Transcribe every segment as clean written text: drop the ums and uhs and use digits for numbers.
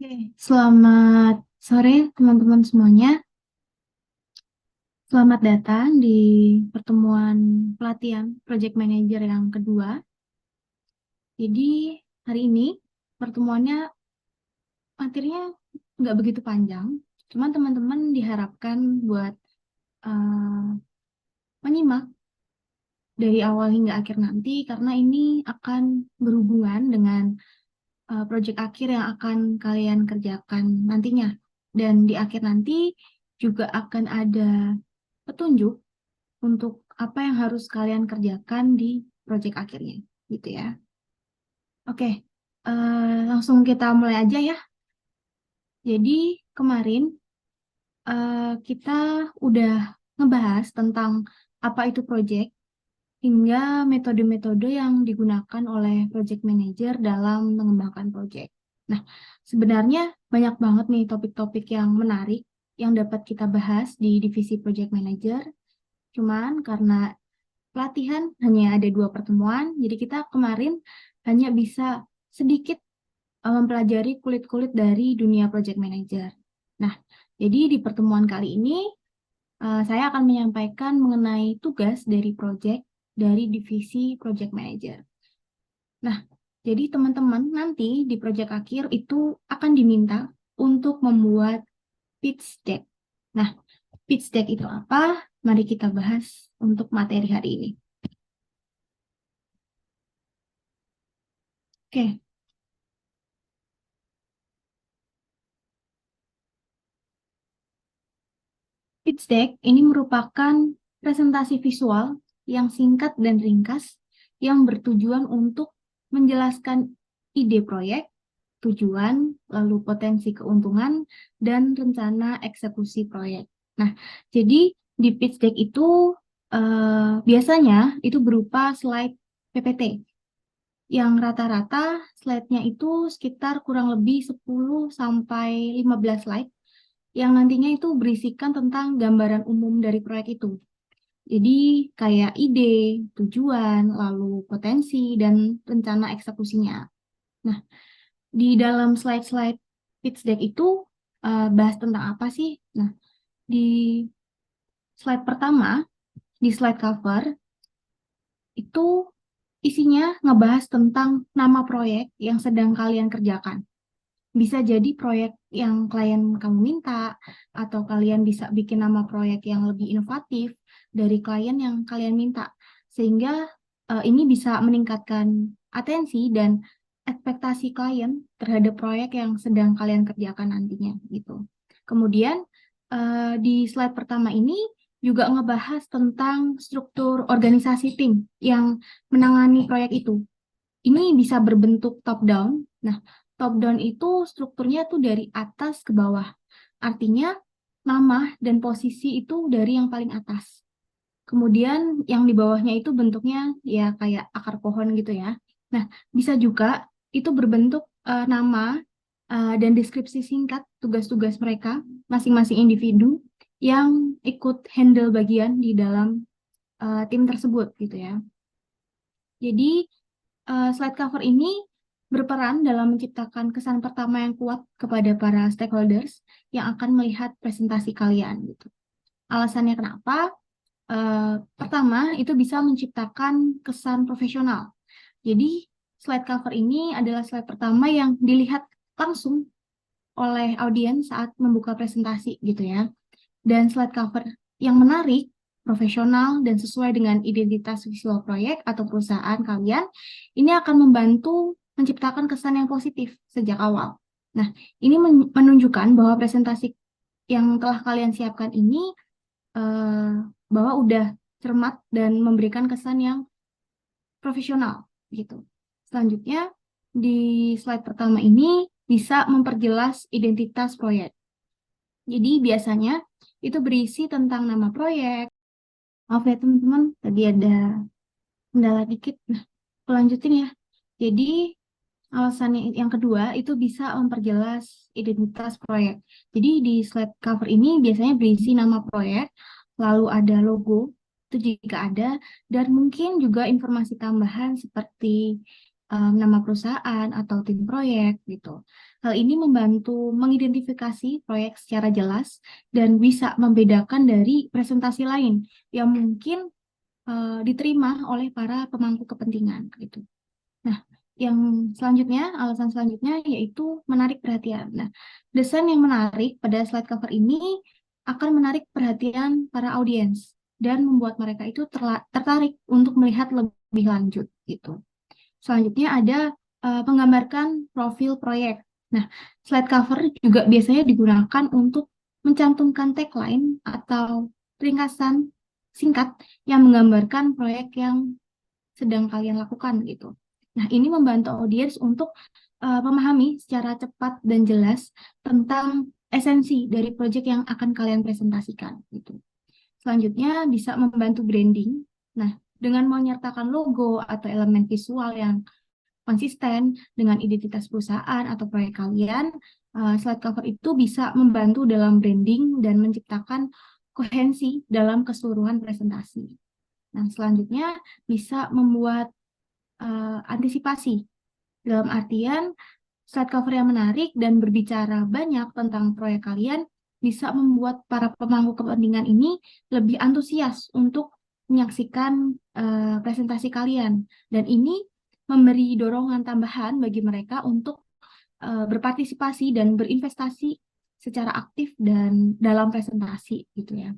Oke, selamat sore teman-teman semuanya. Selamat datang di pertemuan pelatihan Project Manager yang kedua. Jadi hari ini pertemuannya materinya nggak begitu panjang, cuman teman-teman diharapkan buat eh, menyimak dari awal hingga akhir nanti karena ini akan berhubungan dengan proyek akhir yang akan kalian kerjakan nantinya. Dan di akhir nanti juga akan ada petunjuk untuk apa yang harus kalian kerjakan di proyek akhirnya, gitu ya. Oke, langsung kita mulai aja ya. Jadi kemarin kita udah ngebahas tentang apa itu proyek hingga metode-metode yang digunakan oleh project manager dalam mengembangkan proyek. Nah, sebenarnya banyak banget nih topik-topik yang menarik yang dapat kita bahas di divisi project manager. Cuman karena pelatihan hanya ada 2 pertemuan, jadi kita kemarin hanya bisa sedikit mempelajari kulit-kulit dari dunia project manager. Nah, jadi di pertemuan kali ini saya akan menyampaikan mengenai tugas dari project dari divisi project manager. Nah, jadi teman-teman nanti di project akhir itu akan diminta untuk membuat pitch deck. Nah, pitch deck itu apa? Mari kita bahas untuk materi hari ini. Oke, pitch deck ini merupakan presentasi visual yang singkat dan ringkas yang bertujuan untuk menjelaskan ide proyek, tujuan, lalu potensi keuntungan, dan rencana eksekusi proyek. Nah, jadi di pitch deck itu biasanya itu berupa slide PPT yang rata-rata slide-nya itu sekitar kurang lebih 10 sampai 15 slide yang nantinya itu berisikan tentang gambaran umum dari proyek itu. Jadi kayak ide, tujuan, lalu potensi, dan rencana eksekusinya. Nah, di dalam slide-slide pitch deck itu bahas tentang apa sih? Nah, di slide pertama, di slide cover, itu isinya ngebahas tentang nama proyek yang sedang kalian kerjakan. Bisa jadi proyek yang klien kamu minta, atau kalian bisa bikin nama proyek yang lebih inovatif dari klien yang kalian minta. Sehingga ini bisa meningkatkan atensi dan ekspektasi klien terhadap proyek yang sedang kalian kerjakan nantinya gitu. Kemudian di slide pertama ini juga ngebahas tentang struktur organisasi tim yang menangani proyek itu. Ini bisa berbentuk top down. Nah, top down itu strukturnya tuh dari atas ke bawah. Artinya nama dan posisi itu dari yang paling atas. Kemudian yang di bawahnya itu bentuknya ya kayak akar pohon gitu ya. Nah, bisa juga itu berbentuk nama dan deskripsi singkat tugas-tugas mereka masing-masing individu yang ikut handle bagian di dalam tim tersebut gitu ya. Jadi slide cover ini berperan dalam menciptakan kesan pertama yang kuat kepada para stakeholders yang akan melihat presentasi kalian gitu. Alasannya kenapa? Pertama, itu bisa menciptakan kesan profesional. Jadi, slide cover ini adalah slide pertama yang dilihat langsung oleh audiens saat membuka presentasi gitu ya. Dan slide cover yang menarik, profesional, dan sesuai dengan identitas visual proyek atau perusahaan kalian, ini akan membantu menciptakan kesan yang positif sejak awal. Nah, ini menunjukkan bahwa presentasi yang telah kalian siapkan ini eh, bahwa udah cermat dan memberikan kesan yang profesional gitu. Selanjutnya, di slide pertama ini bisa memperjelas identitas proyek. Jadi biasanya itu berisi tentang nama proyek. Maaf ya teman-teman, tadi ada kendala dikit. Nah, aku lanjutin ya. Jadi alasannya yang kedua itu bisa memperjelas identitas proyek. Jadi di slide cover ini biasanya berisi nama proyek, lalu ada logo, itu jika ada, dan mungkin juga informasi tambahan seperti nama perusahaan atau tim proyek gitu. Hal ini membantu mengidentifikasi proyek secara jelas dan bisa membedakan dari presentasi lain yang mungkin diterima oleh para pemangku kepentingan gitu. Nah, yang selanjutnya, alasan selanjutnya yaitu menarik perhatian. Nah, desain yang menarik pada slide cover ini akan menarik perhatian para audiens dan membuat mereka itu tertarik untuk melihat lebih lanjut gitu. Selanjutnya ada menggambarkan profil proyek. Nah, slide cover juga biasanya digunakan untuk mencantumkan tagline atau ringkasan singkat yang menggambarkan proyek yang sedang kalian lakukan gitu. Nah, ini membantu audiens untuk memahami secara cepat dan jelas tentang esensi dari proyek yang akan kalian presentasikan gitu. Selanjutnya bisa membantu branding. Nah, dengan menyertakan logo atau elemen visual yang konsisten dengan identitas perusahaan atau proyek kalian, slide cover itu bisa membantu dalam branding dan menciptakan koherensi dalam keseluruhan presentasi. Nah, selanjutnya bisa membuat antisipasi. Dalam artian, slide cover yang menarik dan berbicara banyak tentang proyek kalian bisa membuat para pemangku kepentingan ini lebih antusias untuk menyaksikan presentasi kalian. Dan ini memberi dorongan tambahan bagi mereka untuk berpartisipasi dan berinvestasi secara aktif dan dalam presentasi gitu ya.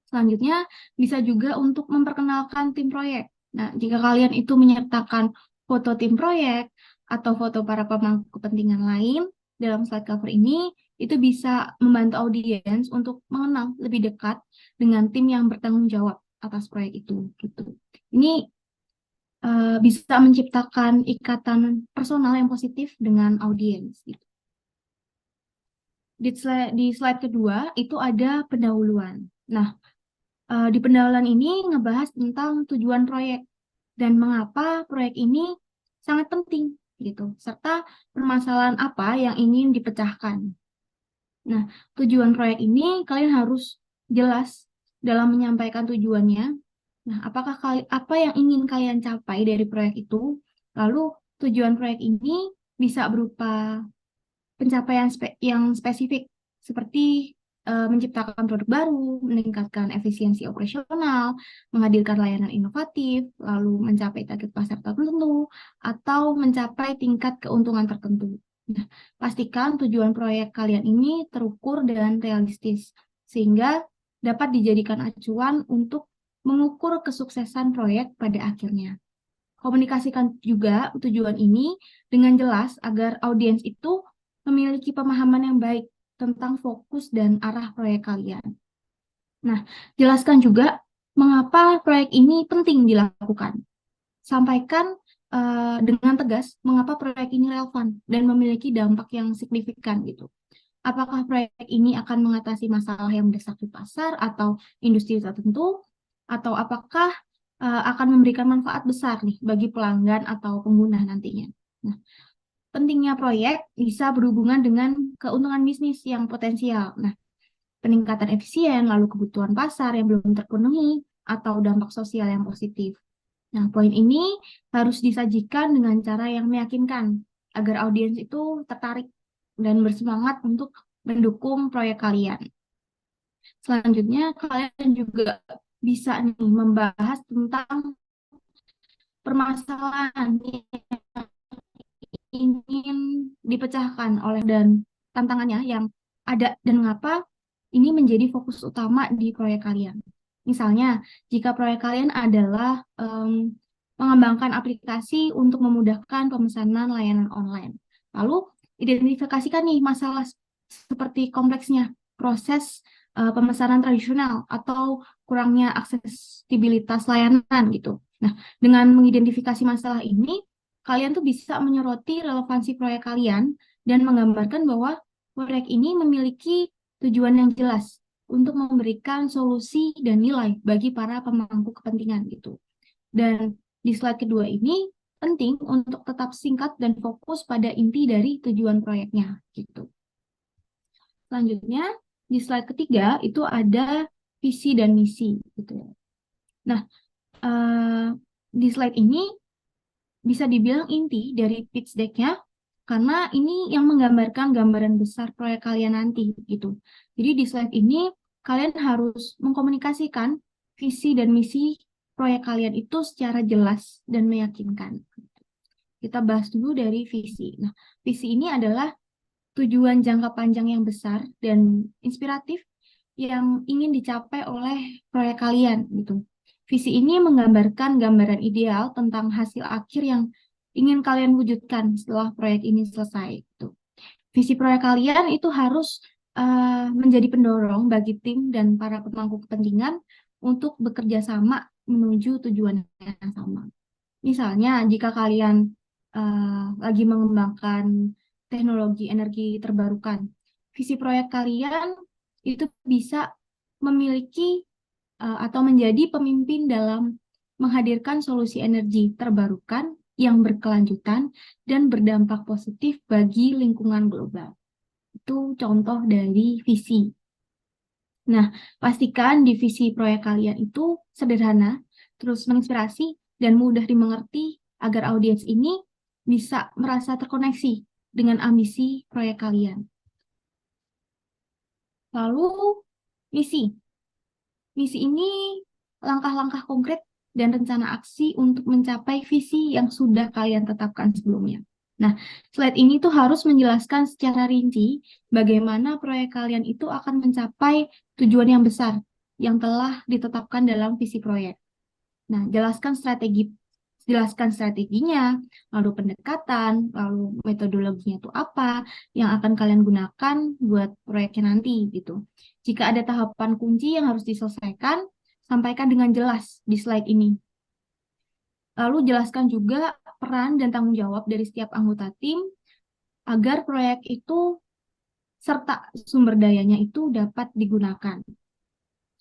Selanjutnya bisa juga untuk memperkenalkan tim proyek. Nah, jika kalian itu menyertakan foto tim proyek atau foto para pemangku kepentingan lain dalam slide cover ini, itu bisa membantu audiens untuk mengenal lebih dekat dengan tim yang bertanggung jawab atas proyek itu. Gitu. Ini bisa menciptakan ikatan personal yang positif dengan audiens. Gitu. Di slide kedua itu ada pendahuluan. Nah, di pendahuluan ini ngebahas tentang tujuan proyek dan mengapa proyek ini sangat penting gitu, serta permasalahan apa yang ingin dipecahkan. Nah, tujuan proyek ini kalian harus jelas dalam menyampaikan tujuannya. Nah, apa yang ingin kalian capai dari proyek itu? Lalu tujuan proyek ini bisa berupa pencapaian yang spesifik seperti menciptakan produk baru, meningkatkan efisiensi operasional, menghadirkan layanan inovatif, lalu mencapai target pasar tertentu, atau mencapai tingkat keuntungan tertentu. Nah, pastikan tujuan proyek kalian ini terukur dan realistis, sehingga dapat dijadikan acuan untuk mengukur kesuksesan proyek pada akhirnya. Komunikasikan juga tujuan ini dengan jelas agar audiens itu memiliki pemahaman yang baik tentang fokus dan arah proyek kalian. Nah, jelaskan juga mengapa proyek ini penting dilakukan. Sampaikan dengan tegas mengapa proyek ini relevan dan memiliki dampak yang signifikan gitu. Apakah proyek ini akan mengatasi masalah yang mendesak di pasar atau industri tertentu, atau apakah akan memberikan manfaat besar nih bagi pelanggan atau pengguna nantinya. Nah, pentingnya proyek bisa berhubungan dengan keuntungan bisnis yang potensial. Nah, peningkatan efisien, lalu kebutuhan pasar yang belum terpenuhi, atau dampak sosial yang positif. Nah, poin ini harus disajikan dengan cara yang meyakinkan agar audiens itu tertarik dan bersemangat untuk mendukung proyek kalian. Selanjutnya, kalian juga bisa nih membahas tentang permasalahan ingin dipecahkan oleh dan tantangannya yang ada dan mengapa ini menjadi fokus utama di proyek kalian. Misalnya, jika proyek kalian adalah mengembangkan aplikasi untuk memudahkan pemesanan layanan online. Lalu, identifikasikan nih masalah seperti kompleksnya proses pemesanan tradisional atau kurangnya aksesibilitas layanan gitu. Nah, dengan mengidentifikasi masalah ini, kalian tuh bisa menyoroti relevansi proyek kalian dan menggambarkan bahwa proyek ini memiliki tujuan yang jelas untuk memberikan solusi dan nilai bagi para pemangku kepentingan gitu. Dan di slide kedua ini penting untuk tetap singkat dan fokus pada inti dari tujuan proyeknya gitu. Selanjutnya di slide ketiga itu ada visi dan misi gitu. Nah, di slide ini bisa dibilang inti dari pitch deck-nya, karena ini yang menggambarkan gambaran besar proyek kalian nanti gitu. Jadi di slide ini kalian harus mengkomunikasikan visi dan misi proyek kalian itu secara jelas dan meyakinkan. Kita bahas dulu dari visi. Nah, visi ini adalah tujuan jangka panjang yang besar dan inspiratif yang ingin dicapai oleh proyek kalian gitu. Visi ini menggambarkan gambaran ideal tentang hasil akhir yang ingin kalian wujudkan setelah proyek ini selesai gitu. Visi proyek kalian itu harus menjadi pendorong bagi tim dan para pemangku kepentingan untuk bekerja sama menuju tujuan yang sama. Misalnya, jika kalian lagi mengembangkan teknologi energi terbarukan, visi proyek kalian itu bisa memiliki atau menjadi pemimpin dalam menghadirkan solusi energi terbarukan yang berkelanjutan dan berdampak positif bagi lingkungan global. Itu contoh dari visi. Nah, pastikan divisi proyek kalian itu sederhana, terus menginspirasi, dan mudah dimengerti agar audiens ini bisa merasa terkoneksi dengan ambisi proyek kalian. Lalu, misi. Misi ini langkah-langkah konkret dan rencana aksi untuk mencapai visi yang sudah kalian tetapkan sebelumnya. Nah, slide ini tuh harus menjelaskan secara rinci bagaimana proyek kalian itu akan mencapai tujuan yang besar yang telah ditetapkan dalam visi proyek. Nah, jelaskan strateginya, lalu pendekatan, lalu metodologinya itu apa yang akan kalian gunakan buat proyeknya nanti gitu. Jika ada tahapan kunci yang harus diselesaikan, sampaikan dengan jelas di slide ini. Lalu jelaskan juga peran dan tanggung jawab dari setiap anggota tim agar proyek itu serta sumber dayanya itu dapat digunakan.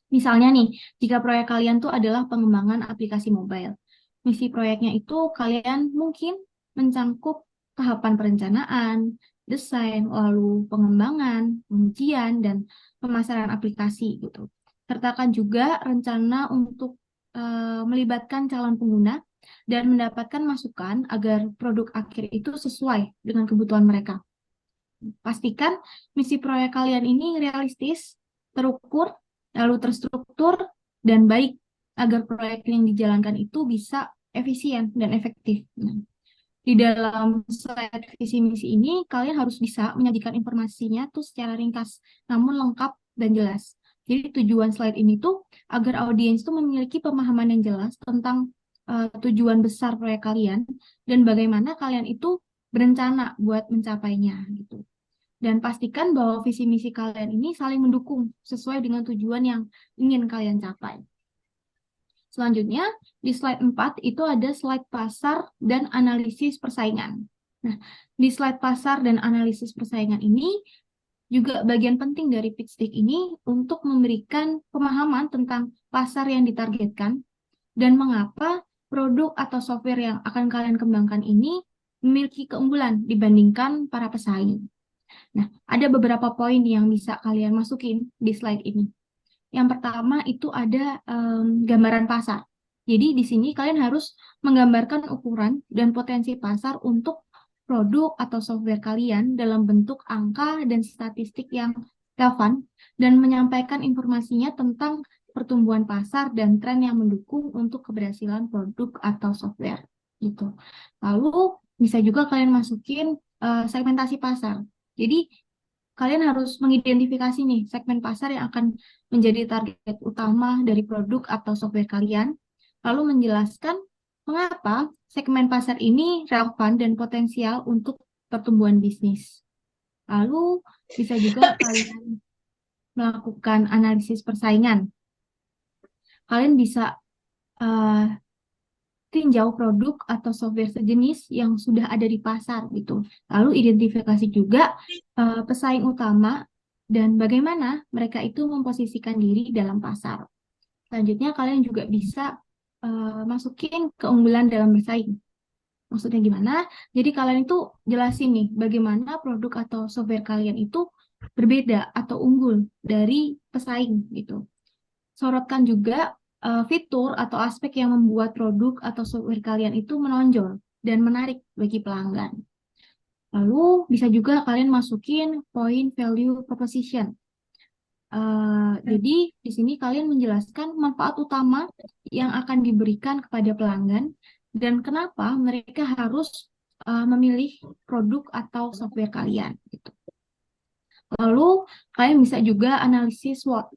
Misalnya nih, jika proyek kalian tuh adalah pengembangan aplikasi mobile. Misi proyeknya itu kalian mungkin mencangkup tahapan perencanaan, desain, lalu pengembangan, pengujian, dan pemasaran aplikasi gitu. Sertakan juga rencana untuk melibatkan calon pengguna dan mendapatkan masukan agar produk akhir itu sesuai dengan kebutuhan mereka. Pastikan misi proyek kalian ini realistis, terukur, lalu terstruktur, dan baik agar proyek yang dijalankan itu bisa efisien dan efektif. Nah, di dalam slide visi misi ini, kalian harus bisa menyajikan informasinya tuh secara ringkas, namun lengkap dan jelas. Jadi tujuan slide ini tuh agar audiens tuh memiliki pemahaman yang jelas tentang tujuan besar proyek kalian dan bagaimana kalian itu berencana buat mencapainya gitu. Dan pastikan bahwa visi misi kalian ini saling mendukung sesuai dengan tujuan yang ingin kalian capai. Selanjutnya, di slide 4 itu ada slide pasar dan analisis persaingan. Nah, di slide pasar dan analisis persaingan ini juga bagian penting dari pitch deck ini untuk memberikan pemahaman tentang pasar yang ditargetkan dan mengapa produk atau software yang akan kalian kembangkan ini memiliki keunggulan dibandingkan para pesaing. Nah, ada beberapa poin yang bisa kalian masukin di slide ini. Yang pertama itu ada gambaran pasar. Jadi di sini kalian harus menggambarkan ukuran dan potensi pasar untuk produk atau software kalian dalam bentuk angka dan statistik yang relevan dan menyampaikan informasinya tentang pertumbuhan pasar dan tren yang mendukung untuk keberhasilan produk atau software gitu. Lalu bisa juga kalian masukin segmentasi pasar. Jadi kalian harus mengidentifikasi nih segmen pasar yang akan menjadi target utama dari produk atau software kalian, lalu menjelaskan mengapa segmen pasar ini relevan dan potensial untuk pertumbuhan bisnis. Lalu bisa juga kalian melakukan analisis persaingan. Kalian bisa tinjau produk atau software sejenis yang sudah ada di pasar gitu. Lalu identifikasi juga pesaing utama dan bagaimana mereka itu memposisikan diri dalam pasar. Selanjutnya kalian juga bisa masukin keunggulan dalam bersaing. Maksudnya gimana? Jadi kalian itu jelasin nih bagaimana produk atau software kalian itu berbeda atau unggul dari pesaing gitu. Sorotkan juga fitur atau aspek yang membuat produk atau software kalian itu menonjol dan menarik bagi pelanggan. Lalu bisa juga kalian masukin point value proposition. Jadi di sini kalian menjelaskan manfaat utama yang akan diberikan kepada pelanggan dan kenapa mereka harus memilih produk atau software kalian. Gitu. Lalu kalian bisa juga analisis SWOT.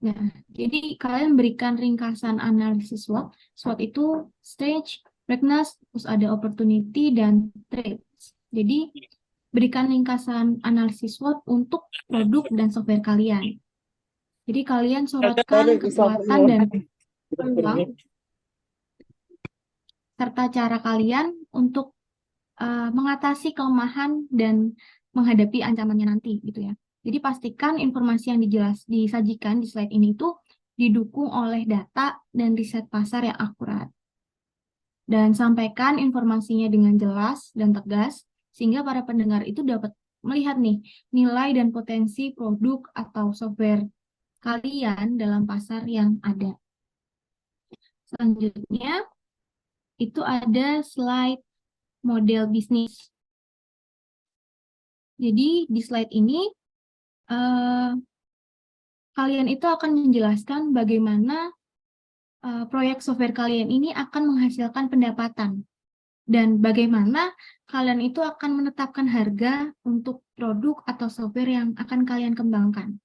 Nah, jadi kalian berikan ringkasan analisis SWOT. SWOT itu stage, weakness, terus ada opportunity dan threats. Jadi berikan ringkasan analisis SWOT untuk produk dan software kalian. Jadi kalian sorotkan kekuatan dan peluang serta cara kalian untuk mengatasi kelemahan dan menghadapi ancamannya nanti gitu ya. Jadi pastikan informasi yang disajikan di slide ini itu didukung oleh data dan riset pasar yang akurat. Dan sampaikan informasinya dengan jelas dan tegas sehingga para pendengar itu dapat melihat nih nilai dan potensi produk atau software kalian dalam pasar yang ada. Selanjutnya, itu ada slide model bisnis. Jadi, di slide ini, kalian itu akan menjelaskan bagaimana proyek software kalian ini akan menghasilkan pendapatan. Dan bagaimana kalian itu akan menetapkan harga untuk produk atau software yang akan kalian kembangkan.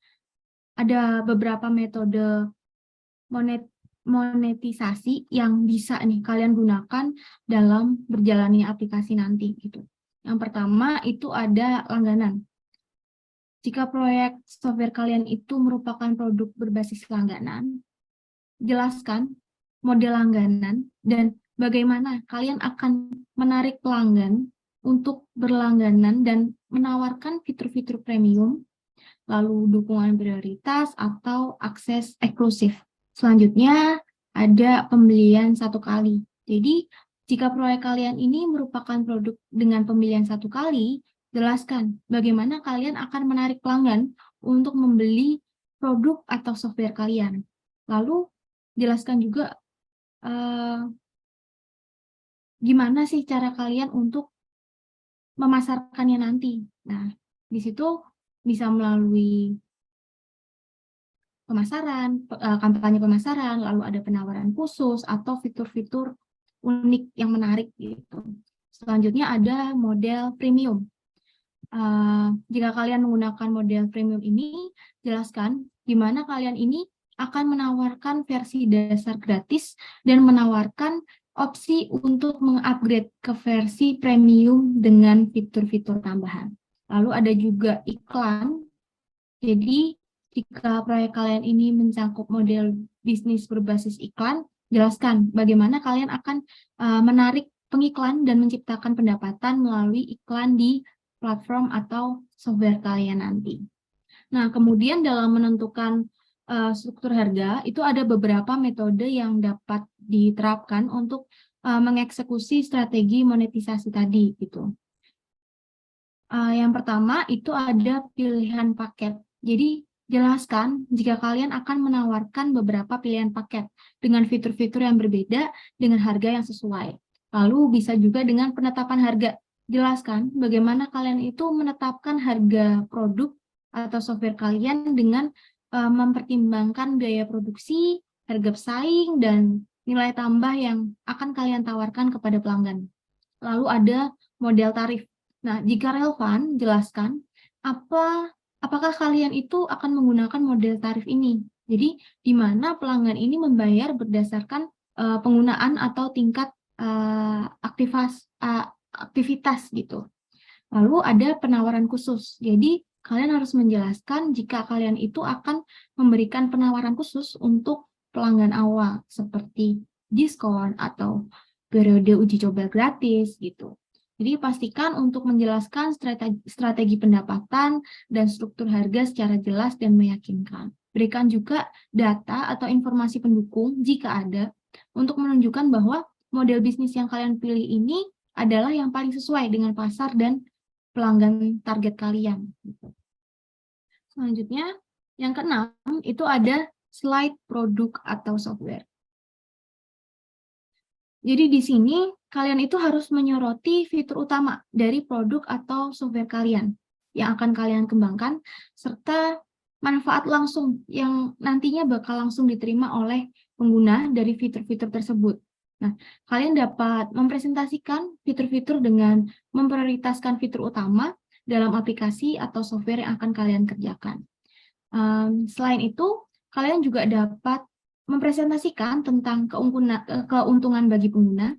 Ada beberapa metode monetisasi yang bisa nih kalian gunakan dalam berjalannya aplikasi nanti gitu. Yang pertama itu ada langganan. Jika proyek software kalian itu merupakan produk berbasis langganan, jelaskan model langganan dan bagaimana kalian akan menarik pelanggan untuk berlangganan dan menawarkan fitur-fitur premium, lalu dukungan prioritas atau akses eksklusif. Selanjutnya, ada pembelian satu kali. Jadi, jika proyek kalian ini merupakan produk dengan pembelian satu kali, jelaskan bagaimana kalian akan menarik pelanggan untuk membeli produk atau software kalian. Lalu, jelaskan juga gimana sih cara kalian untuk memasarkannya nanti. Nah, di situ bisa melalui pemasaran, kampanye pemasaran, lalu ada penawaran khusus atau fitur-fitur unik yang menarik gitu. Selanjutnya ada model premium. Jika kalian menggunakan model premium ini, jelaskan di mana kalian ini akan menawarkan versi dasar gratis dan menawarkan opsi untuk mengupgrade ke versi premium dengan fitur-fitur tambahan. Lalu ada juga iklan. Jadi, jika proyek kalian ini mencakup model bisnis berbasis iklan, jelaskan bagaimana kalian akan menarik pengiklan dan menciptakan pendapatan melalui iklan di platform atau software kalian nanti. Nah, kemudian dalam menentukan struktur harga, itu ada beberapa metode yang dapat diterapkan untuk mengeksekusi strategi monetisasi tadi, gitu. Yang pertama itu ada pilihan paket. Jadi, jelaskan jika kalian akan menawarkan beberapa pilihan paket dengan fitur-fitur yang berbeda dengan harga yang sesuai. Lalu bisa juga dengan penetapan harga. Jelaskan bagaimana kalian itu menetapkan harga produk atau software kalian dengan mempertimbangkan biaya produksi, harga pesaing, dan nilai tambah yang akan kalian tawarkan kepada pelanggan. Lalu ada model tarif. Nah, jika relevan, jelaskan apakah kalian itu akan menggunakan model tarif ini. Jadi, di mana pelanggan ini membayar berdasarkan penggunaan atau tingkat aktivitas gitu. Lalu ada penawaran khusus. Jadi, kalian harus menjelaskan jika kalian itu akan memberikan penawaran khusus untuk pelanggan awal, seperti diskon atau periode uji coba gratis gitu. Jadi pastikan untuk menjelaskan strategi pendapatan dan struktur harga secara jelas dan meyakinkan. Berikan juga data atau informasi pendukung jika ada untuk menunjukkan bahwa model bisnis yang kalian pilih ini adalah yang paling sesuai dengan pasar dan pelanggan target kalian. Selanjutnya, yang keenam itu ada slide produk atau software. Jadi di sini kalian itu harus menyoroti fitur utama dari produk atau software kalian yang akan kalian kembangkan, serta manfaat langsung yang nantinya bakal langsung diterima oleh pengguna dari fitur-fitur tersebut. Nah, kalian dapat mempresentasikan fitur-fitur dengan memprioritaskan fitur utama dalam aplikasi atau software yang akan kalian kerjakan. Selain itu, kalian juga dapat mempresentasikan tentang keuntungan bagi pengguna.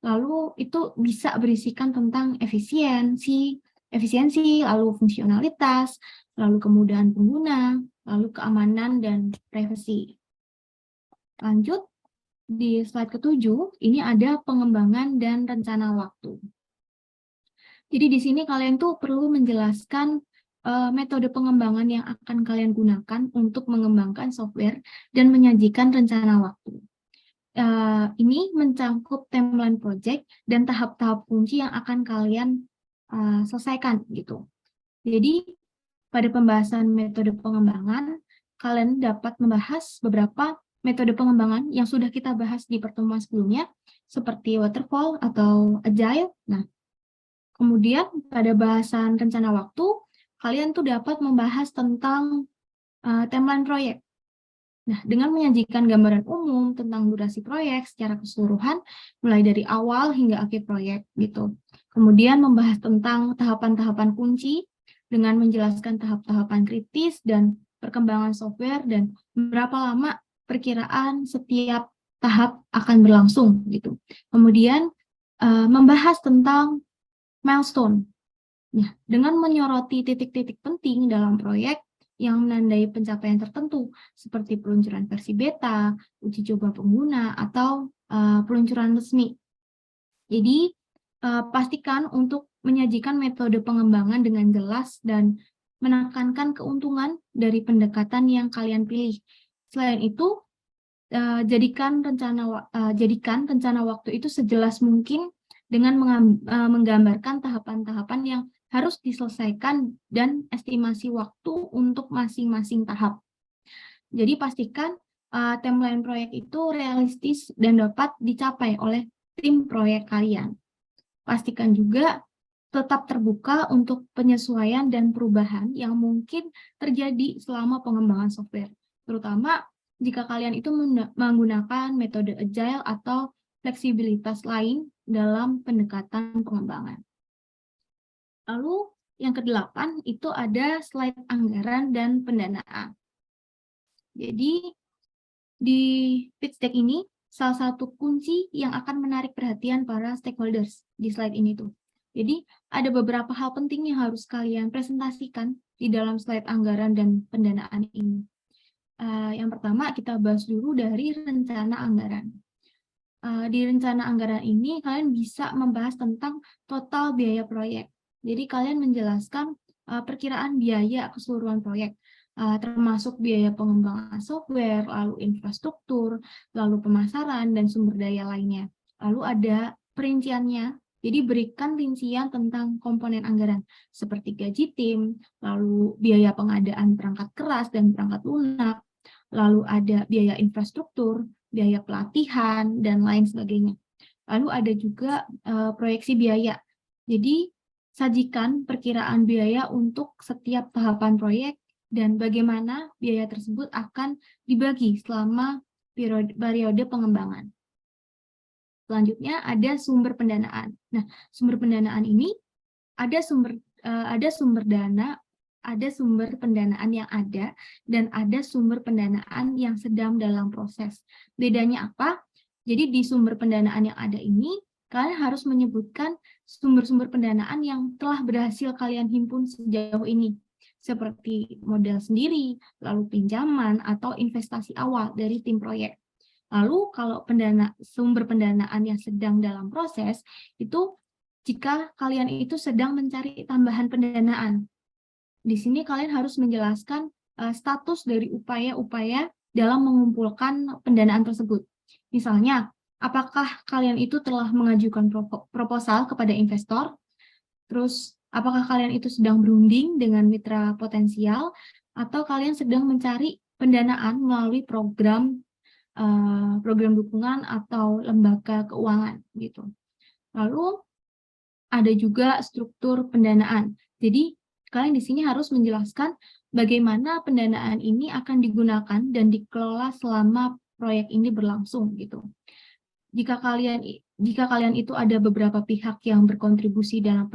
Lalu itu bisa berisikan tentang efisiensi, lalu fungsionalitas, lalu kemudahan pengguna, lalu keamanan dan privasi. Lanjut, di slide ke-7, ini ada pengembangan dan rencana waktu. Jadi di sini kalian tuh perlu menjelaskan metode pengembangan yang akan kalian gunakan untuk mengembangkan software dan menyajikan rencana waktu. Ini mencangkup timeline project dan tahap-tahap kunci yang akan kalian selesaikan gitu. Jadi pada pembahasan metode pengembangan, kalian dapat membahas beberapa metode pengembangan yang sudah kita bahas di pertemuan sebelumnya, seperti waterfall atau agile. Nah, kemudian pada bahasan rencana waktu, kalian tuh dapat membahas tentang timeline proyek. Nah, dengan menyajikan gambaran umum tentang durasi proyek secara keseluruhan, mulai dari awal hingga akhir proyek, gitu. Kemudian membahas tentang tahapan-tahapan kunci, dengan menjelaskan tahap-tahapan kritis dan perkembangan software, dan berapa lama perkiraan setiap tahap akan berlangsung, gitu. Kemudian, membahas tentang milestone. Nah, dengan menyoroti titik-titik penting dalam proyek, yang menandai pencapaian tertentu, seperti peluncuran versi beta, uji coba pengguna, atau peluncuran resmi. Jadi, pastikan untuk menyajikan metode pengembangan dengan jelas dan menekankan keuntungan dari pendekatan yang kalian pilih. Selain itu, jadikan rencana waktu itu sejelas mungkin dengan menggambarkan tahapan-tahapan yang harus diselesaikan dan estimasi waktu untuk masing-masing tahap. Jadi pastikan timeline proyek itu realistis dan dapat dicapai oleh tim proyek kalian. Pastikan juga tetap terbuka untuk penyesuaian dan perubahan yang mungkin terjadi selama pengembangan software, terutama jika kalian itu menggunakan metode agile atau fleksibilitas lain dalam pendekatan pengembangan. Lalu yang ke-8 itu ada slide anggaran dan pendanaan. Jadi di pitch deck ini salah satu kunci yang akan menarik perhatian para stakeholders di slide ini tuh. Jadi ada beberapa hal penting yang harus kalian presentasikan di dalam slide anggaran dan pendanaan ini. Yang pertama kita bahas dulu dari rencana anggaran. Di rencana anggaran ini kalian bisa membahas tentang total biaya proyek. Jadi kalian menjelaskan perkiraan biaya keseluruhan proyek, termasuk biaya pengembangan software, lalu infrastruktur, lalu pemasaran, dan sumber daya lainnya. Lalu ada perinciannya, jadi berikan rincian tentang komponen anggaran, seperti gaji tim, lalu biaya pengadaan perangkat keras dan perangkat lunak, lalu ada biaya infrastruktur, biaya pelatihan, dan lain sebagainya. Lalu ada juga proyeksi biaya. Jadi, sajikan perkiraan biaya untuk setiap tahapan proyek dan bagaimana biaya tersebut akan dibagi selama periode pengembangan. Selanjutnya ada sumber pendanaan. Nah, sumber pendanaan ini ada sumber dana, ada sumber pendanaan yang ada, dan ada sumber pendanaan yang sedang dalam proses. Bedanya apa? Jadi di sumber pendanaan yang ada ini, kalian harus menyebutkan sumber-sumber pendanaan yang telah berhasil kalian himpun sejauh ini, seperti modal sendiri, lalu pinjaman, atau investasi awal dari tim proyek. Lalu kalau sumber pendanaan yang sedang dalam proses, itu jika kalian itu sedang mencari tambahan pendanaan. Di sini kalian harus menjelaskan status dari upaya-upaya dalam mengumpulkan pendanaan tersebut. Misalnya, apakah kalian itu telah mengajukan proposal kepada investor, terus apakah kalian itu sedang berunding dengan mitra potensial, atau kalian sedang mencari pendanaan melalui program dukungan atau lembaga keuangan gitu. Lalu ada juga struktur pendanaan. Jadi kalian di sini harus menjelaskan bagaimana pendanaan ini akan digunakan dan dikelola selama proyek ini berlangsung gitu. Jika kalian itu ada beberapa pihak yang berkontribusi dalam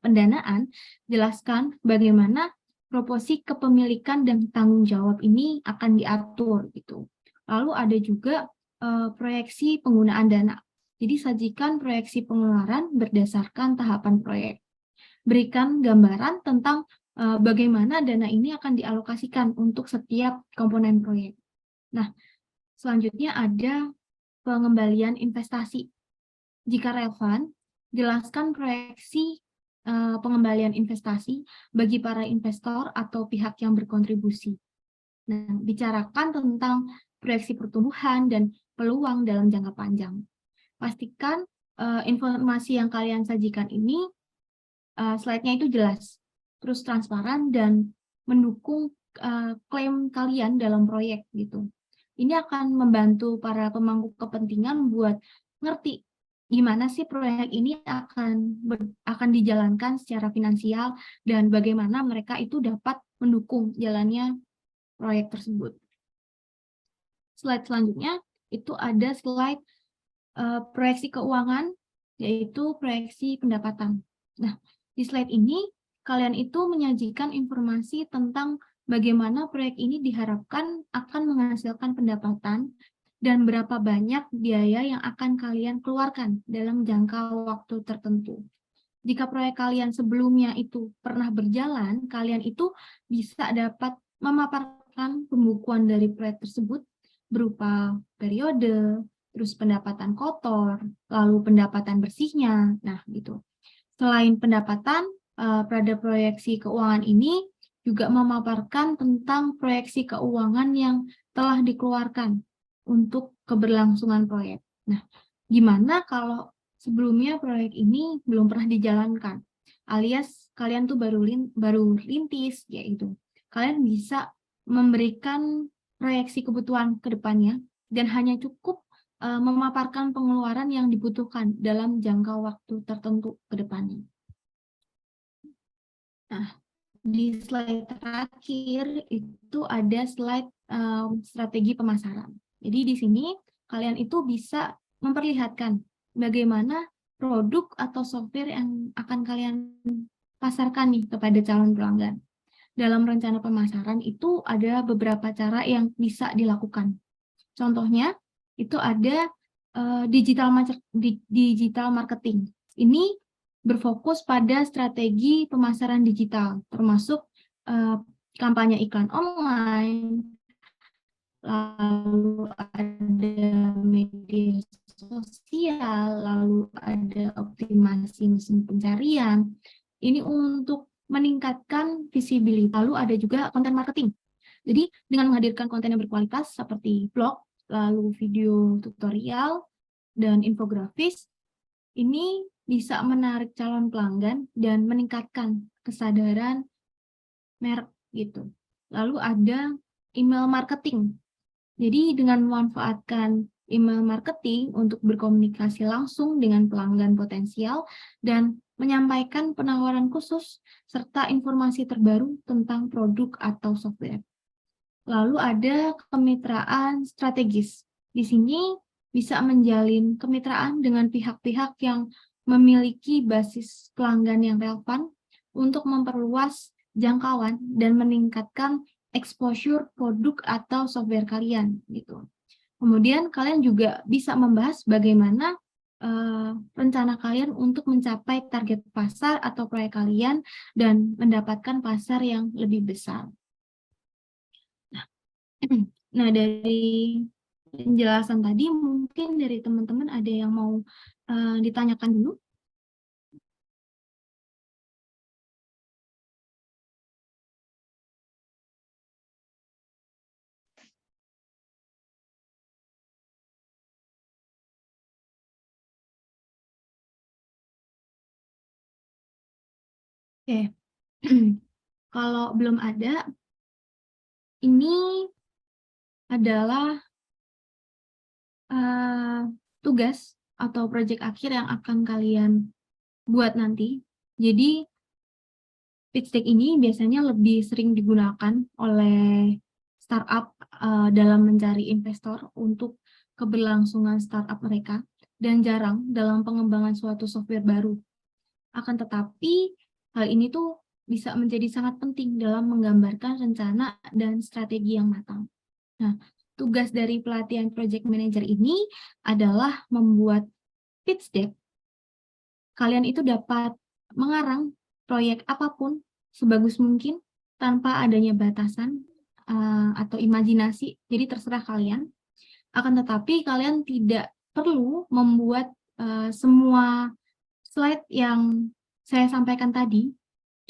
pendanaan, jelaskan bagaimana proporsi kepemilikan dan tanggung jawab ini akan diatur gitu. Lalu ada juga proyeksi penggunaan dana. Jadi sajikan proyeksi pengeluaran berdasarkan tahapan proyek. Berikan gambaran tentang bagaimana dana ini akan dialokasikan untuk setiap komponen proyek. Nah, selanjutnya ada pengembalian investasi. Jika relevan, jelaskan proyeksi pengembalian investasi bagi para investor atau pihak yang berkontribusi. Nah, bicarakan tentang proyeksi pertumbuhan dan peluang dalam jangka panjang. Pastikan informasi yang kalian sajikan ini slide-nya itu jelas, terus transparan dan mendukung klaim kalian dalam proyek gitu. Ini akan membantu para pemangku kepentingan buat ngerti gimana sih proyek ini akan dijalankan secara finansial dan bagaimana mereka itu dapat mendukung jalannya proyek tersebut. Slide selanjutnya itu ada slide proyeksi keuangan, yaitu proyeksi pendapatan. Nah, di slide ini kalian itu menyajikan informasi tentang bagaimana proyek ini diharapkan akan menghasilkan pendapatan dan berapa banyak biaya yang akan kalian keluarkan dalam jangka waktu tertentu. Jika proyek kalian sebelumnya itu pernah berjalan, kalian itu bisa dapat memaparkan pembukuan dari proyek tersebut berupa periode, terus pendapatan kotor, lalu pendapatan bersihnya. Nah, gitu. Selain pendapatan, pada proyeksi keuangan ini juga memaparkan tentang proyeksi keuangan yang telah dikeluarkan untuk keberlangsungan proyek. Nah, gimana kalau sebelumnya proyek ini belum pernah dijalankan, alias kalian tuh baru rintis, yaitu kalian bisa memberikan proyeksi kebutuhan ke depannya dan hanya cukup memaparkan pengeluaran yang dibutuhkan dalam jangka waktu tertentu ke depannya. Nah, di slide terakhir itu ada slide strategi pemasaran. Jadi di sini kalian itu bisa memperlihatkan bagaimana produk atau software yang akan kalian pasarkan nih kepada calon pelanggan. Dalam rencana pemasaran itu ada beberapa cara yang bisa dilakukan. Contohnya itu ada digital marketing. Ini berfokus pada strategi pemasaran digital, termasuk kampanye iklan online, lalu ada media sosial, lalu ada optimasi mesin pencarian. Ini untuk meningkatkan visibility. Lalu ada juga konten marketing. Jadi dengan menghadirkan konten yang berkualitas seperti blog, lalu video tutorial, dan infografis, ini bisa menarik calon pelanggan dan meningkatkan kesadaran merek gitu. Lalu ada email marketing. Jadi dengan memanfaatkan email marketing untuk berkomunikasi langsung dengan pelanggan potensial dan menyampaikan penawaran khusus serta informasi terbaru tentang produk atau software. Lalu ada kemitraan strategis. Di sini bisa menjalin kemitraan dengan pihak-pihak yang memiliki basis pelanggan yang relevan untuk memperluas jangkauan dan meningkatkan exposure produk atau software kalian gitu. Kemudian kalian juga bisa membahas bagaimana rencana kalian untuk mencapai target pasar atau proyek kalian dan mendapatkan pasar yang lebih besar. Nah, dari penjelasan tadi mungkin dari teman-teman ada yang mau ditanyakan dulu? Oke. Kalau belum ada, ini adalah tugas atau project akhir yang akan kalian buat nanti. Jadi pitch deck ini biasanya lebih sering digunakan oleh startup dalam mencari investor untuk keberlangsungan startup mereka dan jarang dalam pengembangan suatu software baru. Akan tetapi, hal ini tuh bisa menjadi sangat penting dalam menggambarkan rencana dan strategi yang matang. Nah, tugas dari pelatihan project manager ini adalah membuat pitch deck. Kalian itu dapat mengarang proyek apapun sebagus mungkin tanpa adanya batasan atau imajinasi. Jadi terserah kalian. Akan tetapi kalian tidak perlu membuat semua slide yang saya sampaikan tadi.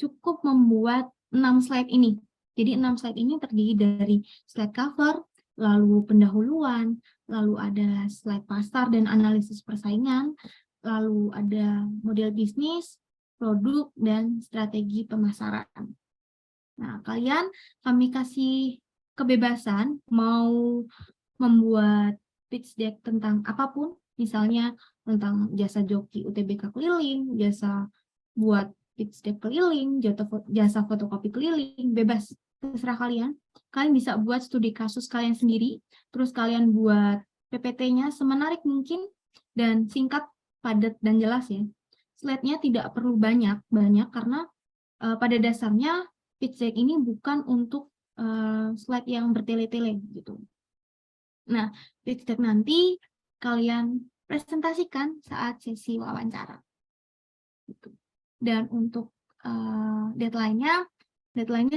Cukup membuat 6 slide ini. Jadi 6 slide ini terdiri dari slide cover, lalu pendahuluan, lalu ada slide pasar dan analisis persaingan, lalu ada model bisnis, produk, dan strategi pemasaran. Nah, kami kasih kebebasan mau membuat pitch deck tentang apapun, misalnya tentang jasa joki UTBK keliling, jasa buat pitch deck keliling, jasa fotokopi keliling, bebas, terserah kalian. Kalian bisa buat studi kasus kalian sendiri, terus kalian buat PPT-nya semenarik mungkin, dan singkat, padat, dan jelas ya. Slide-nya tidak perlu banyak karena pada dasarnya pitch deck ini bukan untuk slide yang bertele-tele gitu. Nah, pitch deck nanti kalian presentasikan saat sesi wawancara. Gitu. Dan untuk deadline-nya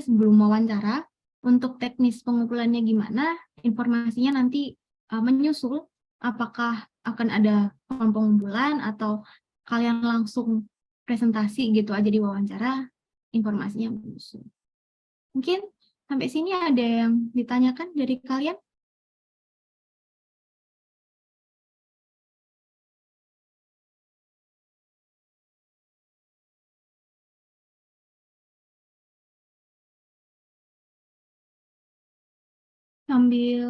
sebelum wawancara. Untuk teknis pengumpulannya gimana, informasinya nanti menyusul. Apakah akan ada form pengumpulan atau kalian langsung presentasi gitu aja di wawancara, informasinya menyusul. Mungkin sampai sini ada yang ditanyakan dari kalian? Sambil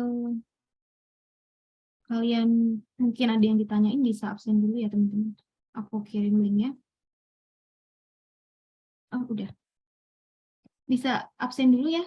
kalian mungkin ada yang ditanyain, bisa absen dulu ya teman-teman. Aku kirim linknya. Oh, udah. Bisa absen dulu ya.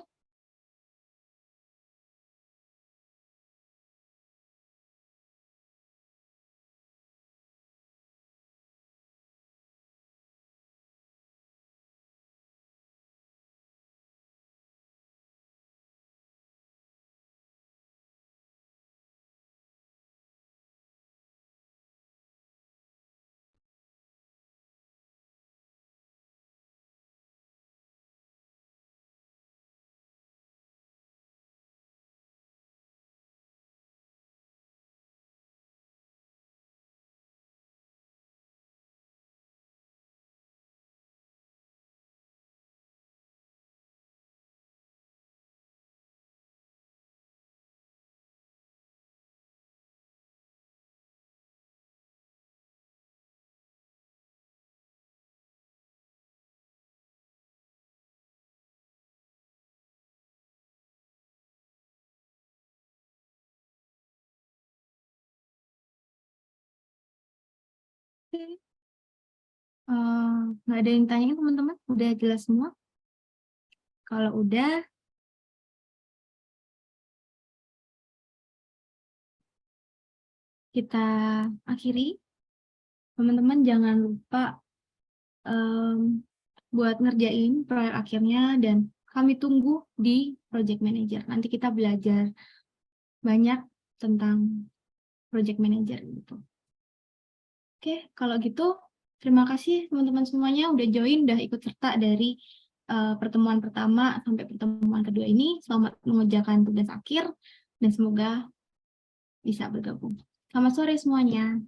Oke. Nggak ada yang tanyain teman-teman? Udah jelas semua? Kalau udah, kita akhiri. Teman-teman jangan lupa buat ngerjain proyek akhirnya dan kami tunggu di project manager. Nanti kita belajar banyak tentang project manager gitu. Oke, kalau gitu terima kasih teman-teman semuanya udah join, udah ikut serta dari pertemuan pertama sampai pertemuan kedua ini. Selamat mengerjakan tugas akhir dan semoga bisa bergabung. Selamat sore semuanya.